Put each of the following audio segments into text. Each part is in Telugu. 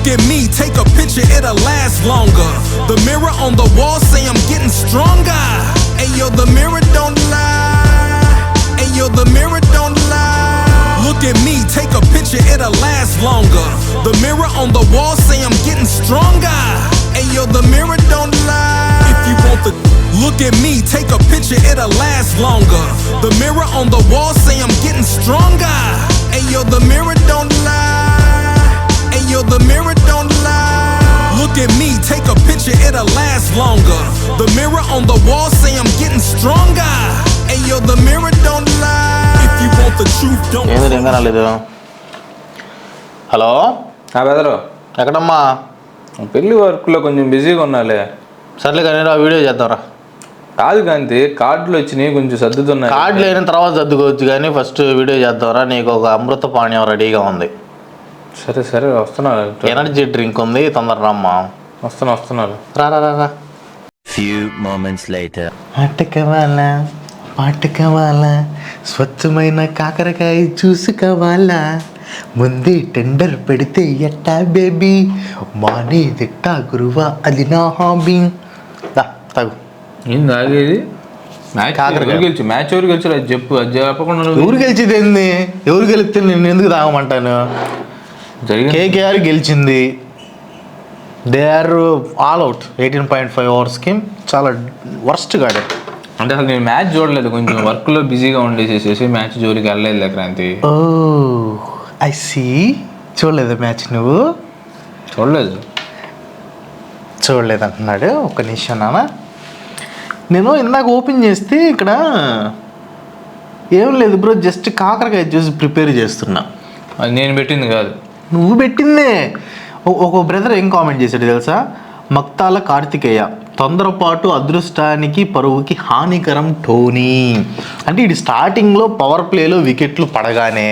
Look at me, take a picture, it'll last longer. The mirror on the wall say I'm getting stronger. Ayo, the mirror don't lie. Ayo, the mirror don't lie. Look at me, take a picture, it'll last longer. The mirror on the wall say I'm getting stronger. Ayo, the mirror don't lie. If you want the look at me, take a picture, it'll last longer. The mirror on the wall say I'm getting stronger. Ayo, the mirror don't lie. Ayo, the mirror don't lie. Look at me, take a picture, it'll last longer. The mirror on the wall say I'm getting stronger. Ayo, the mirror don't lie. If you want the truth, don't. ఏంది రాలేదు. హలో బెదరు ఎక్కడమ్మా? పెళ్లి వర్క్లో కొంచెం బిజీగా ఉన్నాలే. సర్లే కానీ రా, వీడియో చేద్దాంరా. కాదు కాంతి, కార్డులు వచ్చినాయి, కొంచెం సర్దుతున్నాయి. కార్డులు అయిన తర్వాత సర్దుకోవచ్చు కానీ ఫస్ట్ వీడియో చేద్దాంరా. నీకు ఒక అమృత పానీయం రెడీగా ఉంది. సరే సరే వస్తున్నారు. ఎనర్జీ డ్రింక్ ఉంది, తొందర రమ్మా. వస్తున్నారు. రా. Few moments later. పాటకవాలా స్వచ్ఛమైన కాకరకాయ చూసుకోవాలా, ముందే టెండర్ పెడితే ఎట్టా బేబీ, మానే తిట్టా గురువా అది నా హాబీ. తాగు. ఏం తాగేది? మ్యాచ్ ఎవరు గెలిచారు అది చెప్పు. అది చెప్పకుండా ఎవరు గెలిచేది ఏంది? ఎవరు గెలిస్తే నేను ఎందుకు తాగమంటాను? కేకేఆర్ గెలిచింది. They are all out. 18.5 overs game. చాలా వర్స్ట్గా ఆడారు. అంటే అసలు నేను మ్యాచ్ చూడలేదు, కొంచెం వర్క్లో బిజీగా ఉండేసేసి మ్యాచ్ జోలికి వెళ్ళలేదు క్రాంతి. ఓ ఐ సీ. చూడలేదు మ్యాచ్? నువ్వు చూడలేదు అంటున్నాడు. ఒక్క నిమిషం నాన్న, నేను ఇందాక ఓపెన్ చేస్తే ఇక్కడ ఏం లేదు బ్రో, జస్ట్ కాకరకాయ జ్యూస్ ప్రిపేర్ చేస్తున్నా. అది నేను పెట్టింది కాదు, నువ్వు పెట్టిందే. ఒక బ్రదర్ ఏం కామెంట్ చేశాడు తెలుసా? మక్తాల కార్తికేయ, తొందరపాటు అదృష్టానికి పరువుకి హానికరం టోనీ. అంటే ఇది స్టార్టింగ్లో పవర్ ప్లేలో వికెట్లు పడగానే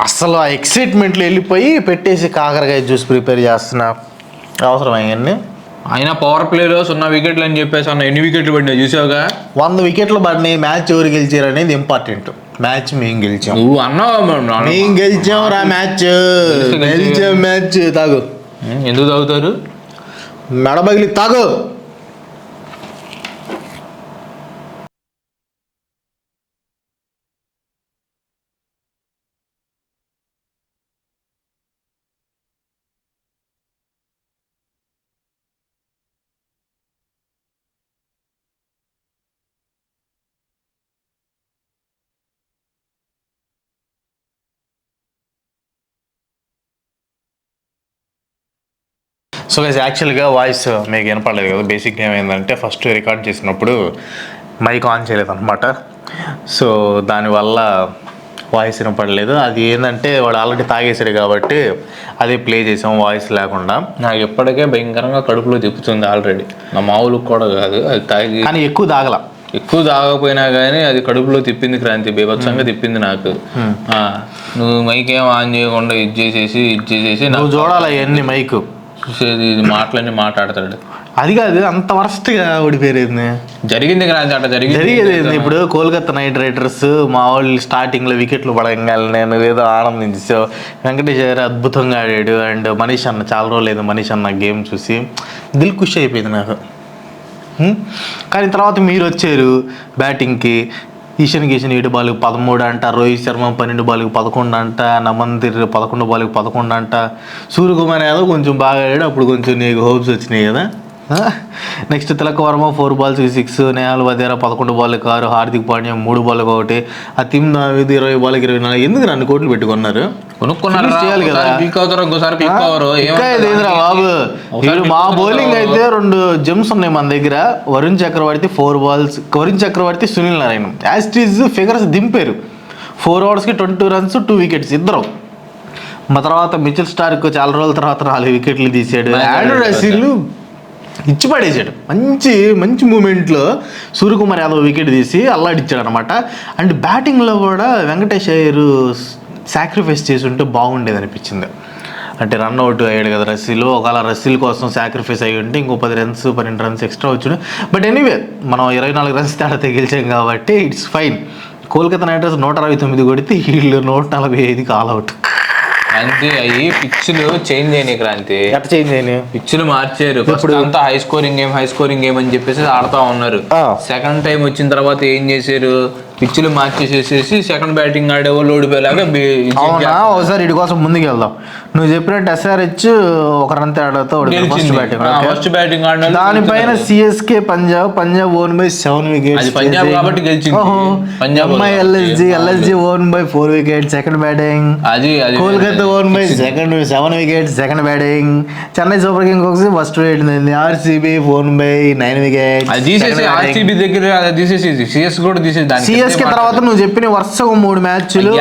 అసలు ఆ ఎక్సైట్మెంట్లో వెళ్ళిపోయి పెట్టేసి కాకరకాయ జ్యూస్ ప్రిపేర్ చేస్తున్నా. అవసరమైందండి. అయినా పవర్ ప్లేలో 0 వికెట్లు అని చెప్పేసి అన్న ఎన్ని వికెట్లు పడినాయి చూసావుగా? 100 వికెట్లు పడినాయి. మ్యాచ్ ఎవరు గెలిచారు అనేది ఇంపార్టెంట్. మ్యాచ్ మేము గెలిచాం. నువ్వు అన్నావు మేము గెలిచాం రా. గెలిచాం మ్యాచ్. తాగు. ఎందుకు తాగుతారు? మెడబగిలి తాగు. సో గైస్, యాక్చువల్గా వాయిస్ మీకు వినపడలేదు కదా. బేసిక్గా ఏమైందంటే ఫస్ట్ రికార్డ్ చేసినప్పుడు మైక్ ఆన్ చేయలేదు అనమాట. సో దానివల్ల వాయిస్ వినపడలేదు. అది ఏంటంటే వాడు ఆల్రెడీ తాగేసాడు కాబట్టి అదే ప్లే చేసాం వాయిస్ లేకుండా. నాకు ఎప్పటికే భయంకరంగా కడుపులో తిప్పుతుంది ఆల్రెడీ. నా మామూలు కూడా కాదు, అది తాగి కానీ ఎక్కువ తాగకపోయినా కానీ అది కడుపులో తిప్పింది క్రాంతి. బీభత్సంగా తిప్పింది నాకు. నువ్వు మైక్ ఏం ఆన్ చేయకుండా ఇది చేసేసి నువ్వు చూడాలి అవన్నీ మైక్ చూసేది, మాటలన్నీ మాట్లాడతాడు. అది కాదు, అంత వరస్ట్గా ఓడిపోయేది. జరిగింది క్రాంతి, అట్లా జరిగేది. ఇప్పుడు కోల్కతా నైట్ రైడర్స్ మా వాళ్ళు స్టార్టింగ్లో వికెట్లు పడగానే నేను ఏదో ఆనందించావు. వెంకటేష్ గారు అద్భుతంగా ఆడాడు. అండ్ మనీష్ అన్న, చాలా రోజులు లేదు మనీష్ అన్న గేమ్ చూసి దిల్ ఖుషి అయిపోయింది నాకు. కానీ తర్వాత మీరు వచ్చారు బ్యాటింగ్కి. ఈశాన్ 7 బాల్కి 13 అంట, రోహిత్ శర్మ 12 బాల్కి 11 అంట, నమందిర్ 11 బాల్కి 11 అంట, సూర్యకుమార్ యాదవ్ కొంచెం బాగా ఆడాడు. అప్పుడు కొంచెం నీకు హోప్స్ వచ్చినాయి కదా. నెక్స్ట్ తిలక్ వర్మ 4 బాల్స్కి 6, నేహాల్ వదేరా 11 బాల్కి 6, హార్దిక్ పాండ్యా 3 బాల్కి 1, అతిమ్ నావీద్ 20 బాల్కి 24. ఎందుకు 2 కోట్లు పెట్టుకున్నారు? చేయాలి కదా. బాబు మా బౌలింగ్ అయితే 2 జెమ్స్ ఉన్నాయి మన దగ్గర. వరుణ్ చక్రవర్తి 4 బాల్స్, వరుణ్ చక్రవర్తి, సునీల్ నారాయణ యాస్టీజ్ ఫిగర్స్ దింపారు. 4 ఓవర్స్కి 22 రన్స్ 2 వికెట్స్ ఇద్దరు. మా తర్వాత మిచెల్ స్టార్క్ చాలా రోజుల తర్వాత 4 వికెట్లు తీసాడు. ఆండ్రూ రసీల్ ఇచ్చి పడేసాడు. మంచి మూమెంట్లో సూర్యకుమార్ యాదవ్ వికెట్ తీసి అల్లాడిచ్చాడు అనమాట. అండ్ బ్యాటింగ్లో కూడా వెంకటేష్ అయ్యర్ సాక్రిఫైస్ చేసి ఉంటే బాగుండేది అనిపించింది. అంటే రన్అవుట్ అయ్యాడు కదా రసీలు. ఒకవేళ రసీల్ కోసం సాక్రిఫైస్ అయ్యి ఉంటే ఇంకో 10 రన్స్ 12 రన్స్ ఎక్స్ట్రా వచ్చాడు. బట్ ఎనీవే మనం 24 రన్స్ తేడా గెలిచాం కాబట్టి it's fine. Kolkata night riders 169 కొడితే వీళ్ళు 145కి ఆల్అవుట్. క్రాంతి అయ్యి పిచ్చులు చేంజ్ అయినాయి క్రాంతి. ఎట్ట చేంజ్ అయినాయి? పిచ్చులు మార్చారు. ఫస్ట్ అంతా హై స్కోరింగ్ గేమ్ అని చెప్పేసి ఆడుతా ఉన్నారు. సెకండ్ టైం వచ్చిన తర్వాత ఏం చేశారు, పిచ్చులు మార్చేసేసి సెకండ్ బ్యాటింగ్ ఆడేవాళ్ళు ఓడిపోయేలాగా ఒకసారి ఇటు కోసం ముందుకు వెళ్దాం. నువ్వు చెప్పినట్టు SRH ఒక రన్ తేడాతో ఫస్ట్ బ్యాటింగ్ దానిపైన CSK Punjab won by 7 wickets. Punjab కాబట్టి గెలిచింది. LSG won by 4 wickets second batting. Kolkata won by 7 wickets second batting. Chennai super kings first రేటింది. RCB won by 9 wickets. RCB దగ్గర CS కూడా తీసేసి CSK తర్వాత నువ్వు చెప్పిన వరుసగా 3 మ్యాచ్లు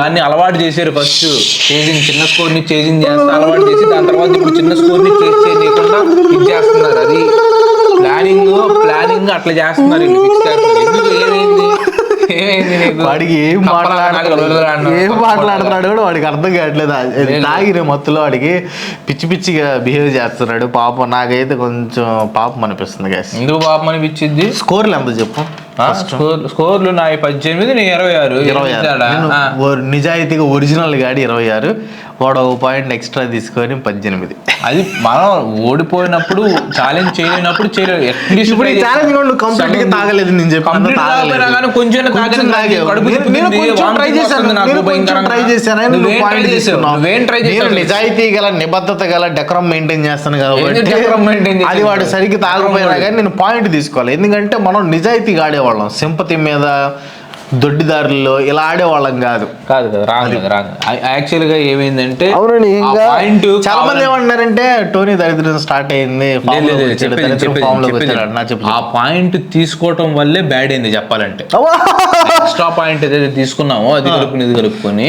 దాన్ని అలవాటు చేశారు. ఫస్ట్ చిన్న స్కోర్ ని చేసింగ్ చేస్తే అలవాటు చేసి దాని తర్వాత ఇప్పుడు చిన్న స్కోర్ ని చేసి చేయకుండా ఇది చేస్తున్నారు. అది ప్లానింగ్ అట్లా చేస్తున్నారు. ఎందుకు వాడికి ఏం మాట్లాడుతున్నాడు కూడా వాడికి అర్థం కావట్లేదు. తాగిన మొత్తంలో వాడికి పిచ్చిగా బిహేవ్ చేస్తున్నాడు. పాపం నాకైతే కొంచెం పాపం అనిపిస్తుంది. ఎందుకు పాపం అనిపించింది? స్కోర్లు ఎంత చెప్పు? స్కోర్లు నా 18, నీ 26. నిజాయితీగా ఒరిజినల్ గాడి 26, వాడు 1 పాయింట్ ఎక్స్ట్రా తీసుకొని 18. అది మనం ఓడిపోయినప్పుడు ఛాలెంజ్ చేయలేనప్పుడు చేయలేదు. కంప్లీట్ తాగలేదు నేను చెప్పాను. నిజాయితీ గల నిబద్ధత గల డెకరం మెయింటైన్ చేస్తాను కాబట్టి అది వాడు సరిగ్గా తాగపోయినా కానీ నేను పాయింట్ తీసుకోవాలి. ఎందుకంటే మనం నిజాయితీగా ఆడేవాళ్ళం, సింపతి మీద దొడ్డిదారుల్లో ఇలా ఆడేవాళ్ళం కాదు. యాక్చువల్ గా ఏమైందంటే చాలా మంది ఏమన్నారంటే టోనీ దరిద్రం స్టార్ట్ అయింది. ఆ పాయింట్ తీసుకోవటం వల్లే బ్యాడ్ అయింది చెప్పాలంటే. ఎక్స్ట్రా పాయింట్ ఏదైతే తీసుకున్నామో అది కలుపుకొని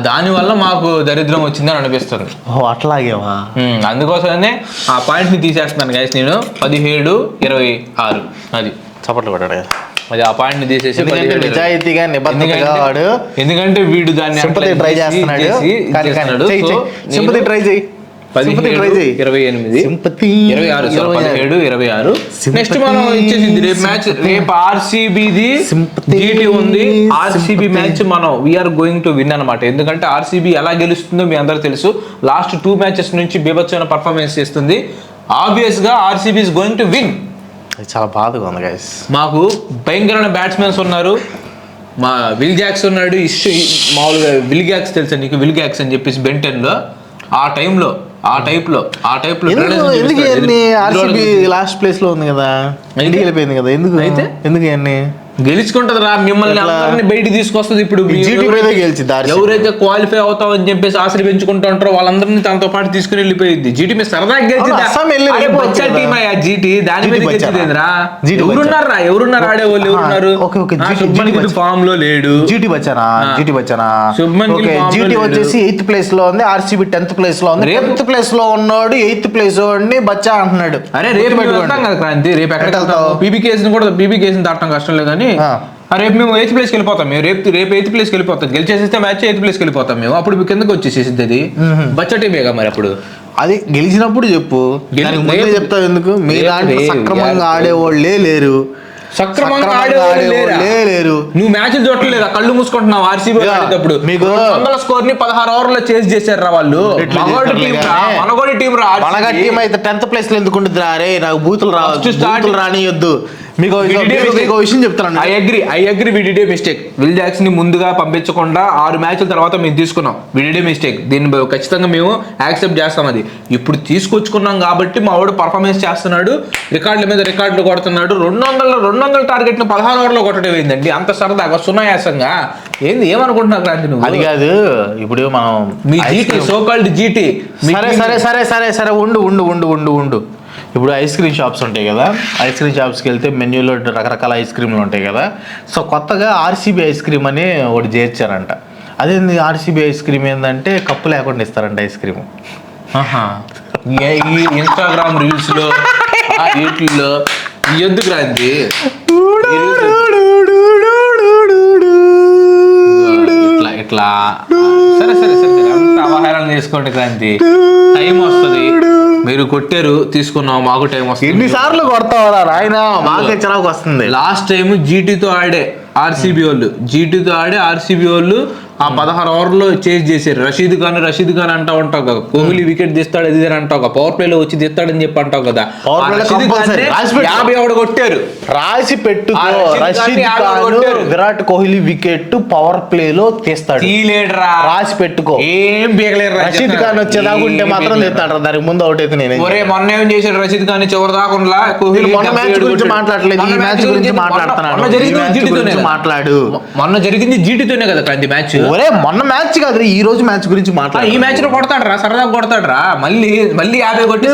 దాని వల్ల మాకు దరిద్రం వచ్చిందని అనిపిస్తుంది. అట్లాగేవా? అందుకోసమే ఆ పాయింట్ ని తీసేస్తున్నాను గైస్ నేను. 17-26 అది చప్పట్లు కొట్టాడు. అది ఆ పాయింట్ ని తీసేసి నిజాయితీగా నిబద్ధతగా వాడు, ఎందుకంటే వీడు దాన్ని ట్రై చేస్తున్నాడు. సింపతి ట్రై చేయి. 17-26 నెక్స్ట్ మనం ఇచ్చేసింది. రేపు మ్యాచ్ RCBది GT ఉంది. RCB మ్యాచ్ మనం వీఆర్ గోయింగ్ టు విన్ అనమాట. ఎందుకంటే RCB ఎలా గెలుస్తుందో మీ అందరూ తెలుసు. లాస్ట్ 2 మ్యాచెస్ నుంచి బీభత్సమైన పర్ఫార్మెన్స్ చేస్తుంది. ఆబ్వియస్ గా RCB is going to win. చాలా బాధగా ఉంది గైస్. మాకు భయంకరమైన బ్యాట్స్మెన్స్ ఉన్నారు. మా విల్ జాక్స్ ఉన్నాడు. మామూలుగా విల్ జాక్స్ తెలుసా నీకు? విల్ జాక్స్ అని చెప్పేసి బెంటెన్ లో ఆ టైప్ లో లాస్ట్ ప్లేస్ లో ఉంది కదా, ఇంటికి వెళ్ళిపోయింది కదా. ఎందుకు అయితే అన్ని గెలుచుకుంటది రా, మిమ్మల్ని అందరినీ బయటికి తీసుకొస్తుంది. ఇప్పుడు ఎవరైతే క్వాలిఫై అవుతామని చెప్పేసి ఆశలు పెంచుకుంటూ ఉంటారో వాళ్ళందరినీ తనతో పాటు తీసుకుని వెళ్ళిపోయింది. జీటీ మీద సరదాగా గెలిచింది. దాని మీద గెలిచిందిరా. ఎవరున్నారు ఆడేవాళ్ళు? ఎవరున్నారు? ఫామ్ లో లేడు. జీటీ వచ్చానా? జీటీ వచ్చేసి 8th ప్లేస్ లో ఉంది. RCB 10th ప్లేస్ లో ఉంది. 10th ప్లేస్ లో ఉన్నాడు 8th ప్లేస్ వాడిని బచ్చా అంటున్నాడు. అరే రేపు పెట్టుకుంటాం కదా క్రాంతి. రేపు ఎక్కడ పీబీకేసీని దాటం కష్టం లేదు. రేపు మేము 8th ప్లేస్కి వెళ్ళిపోతాం. రేపు 8th ప్లేస్కి వెళ్ళిపోతాం. గెలిచేసేస్తే మ్యాచ్ 8th ప్లేస్కి వెళ్ళిపోతాం మేము. అప్పుడు మీకు కిందకి వచ్చేసేసింది. అది బచ్చా టీమేగా మరి. అప్పుడు అది గెలిచినప్పుడు చెప్పు, చెప్తావు ఎందుకు? మీ దాంట్లో సక్రమంగా ఆడేవాళ్ళే లేరు. లేరు. నువ్వు మ్యాచ్ చూడట్లేదు, కళ్ళు మూసుకుంటున్నావు. RCB ఆడేటప్పుడు మీకు 100 స్కోర్ ని 16 ఓవర్లో చేసి చేశారు రా వాళ్ళు. మనగోడి టీం రా. టీం అయితే 10th ప్లేస్ లో ఎందుకు ఉంటుంది? అరే నాకు బూతులు రానియొద్దు. మీకు విషయం చెప్తాను. I agree we did a mistake. Will Jacks ని ముందుగా పంపించకుండా 6 మ్యాచ్ల తర్వాత మేము తీసుకున్నాం. We did a mistake. దీన్ని ఖచ్చితంగా మేము యాక్సెప్ట్ చేస్తాం. అది ఇప్పుడు తీసుకొచ్చుకున్నాం కాబట్టి మా వాడు పర్ఫార్మెన్స్ చేస్తున్నాడు. రికార్డుల మీద రికార్డులు కొడుతున్నాడు. 200 టార్గెట్ ని 16 ఓవర్లో కొట్టడం ఏందండి అంత సరదాగా సునాయాసంగా? ఏమనుకుంటున్నావు క్రాంతి నువ్వు? అది కాదు. ఇప్పుడు మనం మీ జీటీ సోకాల్డ్ జీటీ. సరే ఉండు. ఇప్పుడు ఐస్ క్రీమ్ షాప్స్ ఉంటాయి కదా, ఐస్ క్రీమ్ షాప్స్కి వెళ్తే మెన్యూలో రకరకాల ఐస్ క్రీమ్లు ఉంటాయి కదా. సో కొత్తగా RCB ఐస్ క్రీమ్ అని ఒకటి చేర్చారంట. అదేంది RCB ఐస్ క్రీమ్ ఏంటంటే కప్పు లేకుండా ఇస్తారంట ఐస్ క్రీమ్. ఈ ఇన్స్టాగ్రామ్ రీల్స్ లో వీటిల్లో ఎందుకు రాంది? ఇట్లా సరే అంత అవహేళన చేసుకోండి క్రాంతి. టైం వస్తుంది. మీరు కొట్టారు, తీసుకున్నాం, మాకు టైం వస్తుంది. ఎన్నిసార్లు కొడతావరా ఆయన? మాకే చిరాకు వస్తుంది. లాస్ట్ టైం జీటీతో ఆడే RCB వాళ్ళు ఆ 16 ఓవర్లో చేజ్ చేశారు. రషీద్ ఖాన్ అంటా ఉంటావు కదా, కోహ్లీ వికెట్ తీస్తాడు అది అని అంటావు కదా, పవర్ ప్లేలో వచ్చి తీస్తాడని చెప్పి అంటావు కదా, పవర్ ప్లేలో కంపల్సరీ 50 ఒకటి కొట్టారు. రాసి పెట్టుకో, Rashid Khan Virat Kohli wicket power play లో తీస్తాడు. రాసి పెట్టుకో, ఏం పీకలేరు. రషీద్ ఖాన్ వచ్చేదాకా ఉంటే మాత్రం తీస్తాడు. దానికి ముందు అవుట్ అయితే నేను మొన్న ఏం చేశాడు రషీద్ ఖాన్ చివరి దాకా కోహ్లీ మ్యాచ్ గురించి మాట్లాడలేదు, ఈ మ్యాచ్ గురించి మాట్లాడుతున్నాడు. మాట్లాడు, మొన్న జరిగింది జీటీతోనే కదా ప్రతి మ్యాచ్. ఒరే మొన్న మ్యాచ్ కాదు, ఈ రోజు మ్యాచ్ గురించి మాట్లాడు. ఈ మ్యాచ్ లో కొడతాడు రా, సరదాగా కొడతాడు రా, మళ్ళీ 50 కొట్టి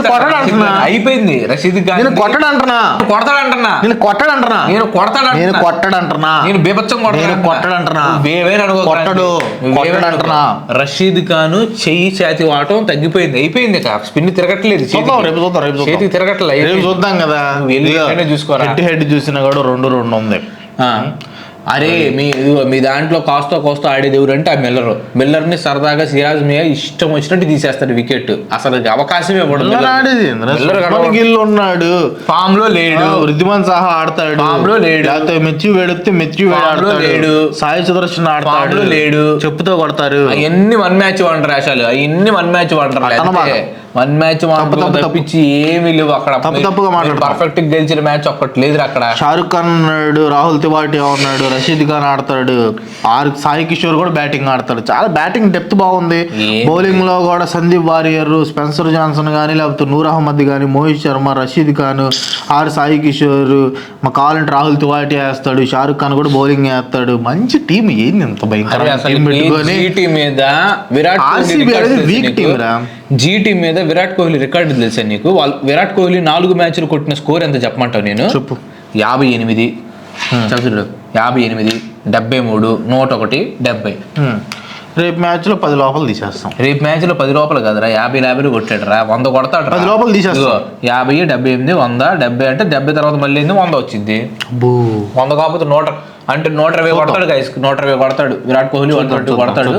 అయిపోయింది. రషీద్ ఖాన్ నేను కొట్టడంటున్నా, నేను బీభత్సం కొట్టడంటున్నా. రషీద్ ఖాన్ చెయ్యి చేతి వాటం తగ్గిపోయింది, అయిపోయింది. స్పిన్ తిరగట్లేదు, చేతికి తిరగట్లేదు. చూద్దాం కదా, చూసుకోరా. హెడ్ చూసినా కూడా 2-2 ఉంది. అరే మీ దాంట్లో కోస్తా ఆడేది ఎవరంటే ఆ మిల్లర్ ని సరదాగా సిరాజ్ మియా ఇష్టం వచ్చినట్టు తీసేస్తాడు వికెట్. అసలు అవకాశమే ఉన్నాడు, ఫామ్ లో లేడు. వృద్ధిమాన్ సాహా ఆడతాడు, ఫామ్ లో లేడు. మెచ్యూ వేడితే మెచ్యూ లేడు. సాయి సుదర్శన్ ఆడతాడు, లేడు. చెప్పుతో కొడతారు. అవన్నీ 1 మ్యాచ్ వండర్ అసలు, అవన్నీ 1 మ్యాచ్ వండర్. 1 మ్యాచ్ తప్పించి ఏమీ లేవు అక్కడ. తప్పుగా మాట్లాడు. పర్ఫెక్ట్ గెలిచిన మ్యాచ్ ఒక్కటి లేదు అక్కడ. షారుఖ్ ఖాన్ ఉన్నాడు, రాహుల్ తివాటి ఉన్నాడు, రషీద్ ఖాన్ ఆడతాడు, సాయి కిషోర్ కూడా బ్యాటింగ్ ఆడతాడు. చాలా బ్యాటింగ్ డెప్త్ బాగుంది. బౌలింగ్ లో కూడా సందీప్ వారియర్, స్పెన్సర్ జాన్సన్ గానీ, లేకపోతే నూర్ అహ్మద్ గానీ, మోహిత్ శర్మ, రషీద్ ఖాన్, సాయి కిషోర్, మా కావాలంటే రాహుల్ తివాటి వేస్తాడు, షారుఖ్ ఖాన్ కూడా బౌలింగ్ వేస్తాడు. మంచి టీం. ఏంది ఎంత భయంకర వీక్ టీం రా. జీటీ మీద విరాట్ కోహ్లీ రికార్డు తెలుసా నీకు? విరాట్ కోహ్లీ 4 మ్యాచ్లు కొట్టిన స్కోర్ ఎంత చెప్పమంటావు? నేను చెప్పు. 58, 58, 73, 101, 70. రేపు మ్యాచ్ లో 10 లోపల తీసేస్తాం. రేపు మ్యాచ్ లో 10 లోపల కదరా, 50 కొట్టాడు రా. 100 కొడతాడు, 10 లోపల తీసేస్తాం. 50, 78, 100, 70 అంటే 70 తర్వాత మళ్ళీ 100 వచ్చింది. 100 కాకపోతే 100 అంటే 120 కొడతాడు గైస్. 120 కొడతాడు విరాట్ కోహ్లీ, 120 కొడతాడు.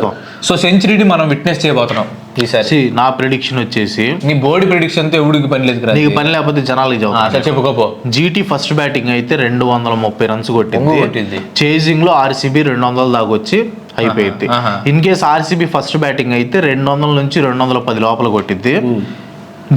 సో సెంచరీని మనం విట్నెస్ చేయబోతున్నాం ఈసారి. నా ప్రిడిక్షన్ వచ్చేసి, నీ బోర్డు ప్రిడిక్షన్ తో ఎవడికి పని లేదు కదా, నీకు పని లేకపోతే జనాలకి చెప్పుకోపో. జీటీ ఫస్ట్ బ్యాటింగ్ అయితే 230 రన్స్ కొట్టింది. చేజింగ్ లో ఆర్సీబీ 200 దాకా వచ్చి అయిపోయింది. In case RCB first batting అయితే 200 నుంచి 210 లోపల కొట్టింది.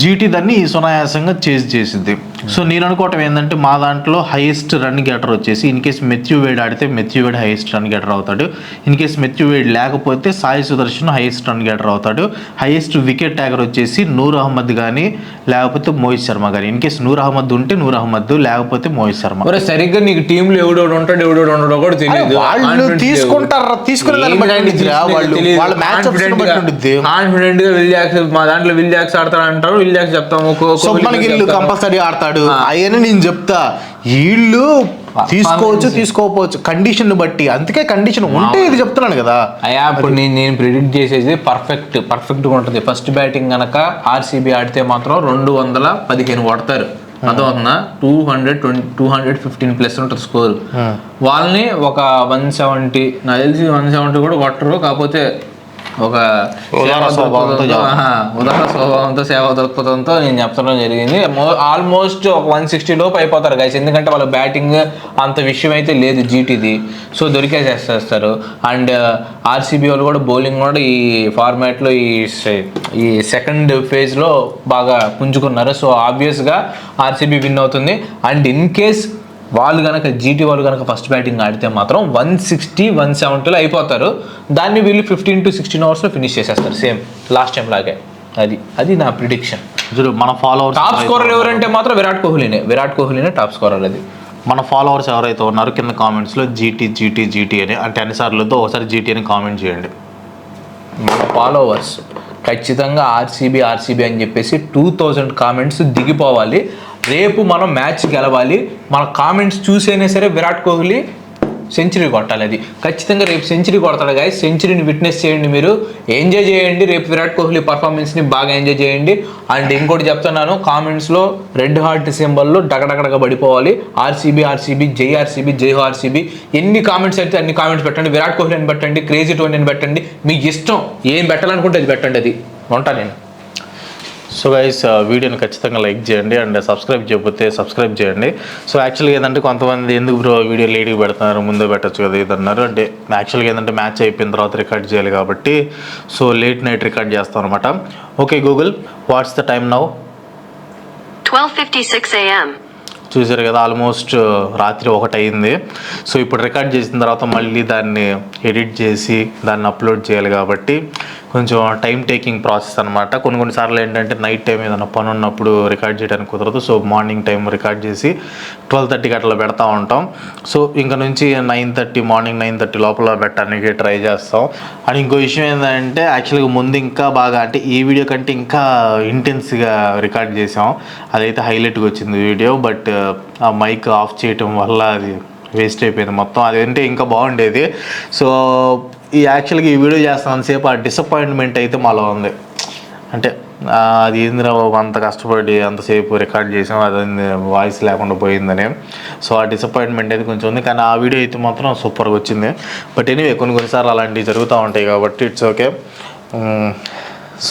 జీటీ దాన్ని సునాయాసంగా చేజ్ చేసింది. సో నేను అనుకోవటం ఏంటంటే, మా దాంట్లో హైయెస్ట్ రన్ గెటర్ వచ్చేసి, ఇన్ కేస్ మెథ్యూ వేడ్ ఆడితే మెథ్యూ వేడ్ హైయెస్ట్ రన్ గెటర్ అవుతాడు. ఇన్ కేస్ మెథ్యూ వేడ్ లేకపోతే Sai Sudarshan highest run getter అవుతాడు. హైయెస్ట్ వికెట్ ట్యాగర్ వచ్చేసి నూర్ అహ్మద్ కానీ లేకపోతే మోహిత్ శర్మ కానీ. ఇన్ కేస్ నూర్ అహ్మద్ ఉంటే నూర్ అహ్మద్, లేకపోతే మోహిత్ శర్మ. సరిగ్గా నీకు టీంలో ఎవడోడు ఉంటాడు ఎవడోడు ఉండడో కూడా తెలియదు. వాళ్ళు తీసుకుంటారు, కాన్ఫిడెంట్ గా మా దాంట్లో విల్ జాక్స్ ఆడతాడు అంటారు. విల్ జాక్స్ చెప్తాము, కంపల్సరీ ఆడతాడు అయ్యని నేను చెప్తా. వీళ్ళు తీసుకోకపోవచ్చు కండిషన్ బట్టి. అందుకే కండిషన్ ఉంటే ఇది చెప్తున్నాను కదా. అయ్యా ఇప్పుడు నేను ప్రిడిక్ట్ చేసేది పర్ఫెక్ట్ గా ఉంటుంది. ఫస్ట్ బ్యాటింగ్ గనక ఆర్సీబీ ఆడితే మాత్రం 215 కొడతారు. అదవుతుందా 215 ప్లస్ ఉంటుంది స్కోర్. వాళ్ళని ఒక 170, నాకు తెలిసి 170 కూడా కొట్టరు. కాకపోతే ఒక ఉదాహరణ స్వభావంతో సేవా దృక్పథంతో నేను చెప్పడం జరిగింది. ఆల్మోస్ట్ ఒక 160 లోపు అయిపోతారు గైస్. ఎందుకంటే వాళ్ళ బ్యాటింగ్ అంత విషయం అయితే లేదు జీటీది. సో దొరికేసేస్తారు. అండ్ ఆర్సీబీ వాళ్ళు కూడా బౌలింగ్ కూడా ఈ ఫార్మాట్లో ఈ సెకండ్ ఫేజ్లో బాగా పుంజుకున్నారు. సో ఆబ్వియస్గా ఆర్సీబీ విన్ అవుతుంది. అండ్ ఇన్ కేస్ వాళ్ళు కనుక జీటీ వాళ్ళు కనుక ఫస్ట్ బ్యాటింగ్ ఆడితే మాత్రం 160, 170లో అయిపోతారు. దాన్ని వీళ్ళు 15 to 16 అవర్స్లో ఫినిష్ చేసేస్తారు, సేమ్ లాస్ట్ టైం లాగే. అది నా ప్రిడిక్షన్. మన ఫాలోవర్స్ టాప్ స్కోరర్ ఎవరంటే మాత్రం విరాట్ కోహ్లీనే టాప్ స్కోరర్. అది మన ఫాలోవర్స్ ఎవరైతే ఉన్నారో కింద కామెంట్స్లో జీటీ అని, అంటే అన్నిసార్లతో ఒకసారి జీటీ అని కామెంట్ చేయండి. మన ఫాలోవర్స్ ఖచ్చితంగా ఆర్సీబీ అని చెప్పేసి 2000 కామెంట్స్ దిగిపోవాలి. రేపు మనం మ్యాచ్ గెలవాలి. మన కామెంట్స్ చూసైనా సరే విరాట్ కోహ్లీ సెంచరీ కొట్టాలి. అది ఖచ్చితంగా రేపు సెంచరీ కొడతాడు గాయస్. సెంచరీని విట్నెస్ చేయండి, మీరు ఎంజాయ్ చేయండి. రేపు విరాట్ కోహ్లీ పర్ఫార్మెన్స్ని బాగా ఎంజాయ్ చేయండి. అండ్ ఇంకోటి చెప్తున్నాను, కామెంట్స్లో రెడ్ హార్ట్ సింబల్లో డగడగడగా పడిపోవాలి. ఆర్సీబీ, జై ఆర్సీబీ. ఎన్ని కామెంట్స్ అయితే అన్ని కామెంట్స్ పెట్టండి. విరాట్ కోహ్లీ అని పెట్టండి, క్రేజీ 20 అని పెట్టండి. మీకు ఇష్టం ఏం పెట్టాలనుకుంటే అది పెట్టండి. అది ఉంటా నేను. సో గైస్ వీడియోని ఖచ్చితంగా లైక్ చేయండి అండ్ సబ్స్క్రైబ్ చేయకపోతే సబ్స్క్రైబ్ చేయండి. సో యాక్చువల్గా ఏంటంటే కొంతమంది ఎందుకు బ్రో వీడియో లేట్గా పెడుతున్నారు, ముందే పెట్టచ్చు కదా ఇది అన్నారు. అంటే యాక్చువల్గా ఏంటంటే మ్యాచ్ అయిపోయిన తర్వాత రికార్డ్ చేయాలి కాబట్టి సో లేట్ నైట్ రికార్డ్ చేస్తాం అనమాట. Okay Google, what's the time now? 12:56 a.m. చూసారు కదా, ఆల్మోస్ట్ రాత్రి 1 అయింది. సో ఇప్పుడు రికార్డ్ చేసిన తర్వాత మళ్ళీ దాన్ని ఎడిట్ చేసి దాన్ని అప్లోడ్ చేయాలి కాబట్టి కొంచెం టైం టేకింగ్ ప్రాసెస్ అనమాట. కొన్నిసార్లు ఏంటంటే నైట్ టైం ఏదైనా పని ఉన్నప్పుడు రికార్డ్ చేయడానికి కుదరదు. సో మార్నింగ్ టైం రికార్డ్ చేసి 12:30కి అట్లా పెడతా ఉంటాం. సో ఇంకా నుంచి 9:30 మార్నింగ్ 9:30 లోపల పెట్టడానికి ట్రై చేస్తాం. అండ్ ఇంకో విషయం ఏంటంటే యాక్చువల్గా ముందు ఇంకా బాగా అంటే ఈ వీడియో కంటే ఇంకా ఇంటెన్స్గా రికార్డ్ చేసాం. అదైతే హైలైట్గా వచ్చింది వీడియో. బట్ ఆ మైక్ ఆఫ్ చేయటం వల్ల అది వేస్ట్ అయిపోయింది మొత్తం. అదంటే ఇంకా బాగుండేది. సో ఈ యాక్చువల్గా ఈ వీడియో చేస్తున్నంతసేపు ఆ డిసప్పాయింట్మెంట్ అయితే మాలో ఉంది. అంటే అది ఏందిరా అంత కష్టపడి అంతసేపు రికార్డ్ చేసాం, అది వాయిస్ లేకుండా పోయిందని. సో ఆ డిసప్పాయింట్మెంట్ అయితే కొంచెం ఉంది. కానీ ఆ వీడియో అయితే మాత్రం సూపర్గా వచ్చింది. బట్ ఎనీవే కొన్నిసార్లు అలాంటివి జరుగుతూ ఉంటాయి కాబట్టి ఇట్స్ ఓకే.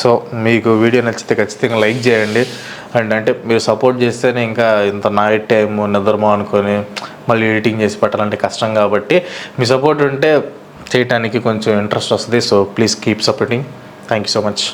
సో మీకు వీడియో నచ్చితే ఖచ్చితంగా లైక్ చేయండి. అండ్ అంటే మీరు సపోర్ట్ చేస్తేనే ఇంకా ఇంత నైట్ టైం నిద్రమో అనుకొని మళ్ళీ ఎడిటింగ్ చేసి పెట్టాలంటే కష్టం కాబట్టి మీ సపోర్ట్ ఉంటే చేయడానికి కొంచెం ఇంట్రెస్ట్ వస్తుంది. So please keep supporting. Thank you so much.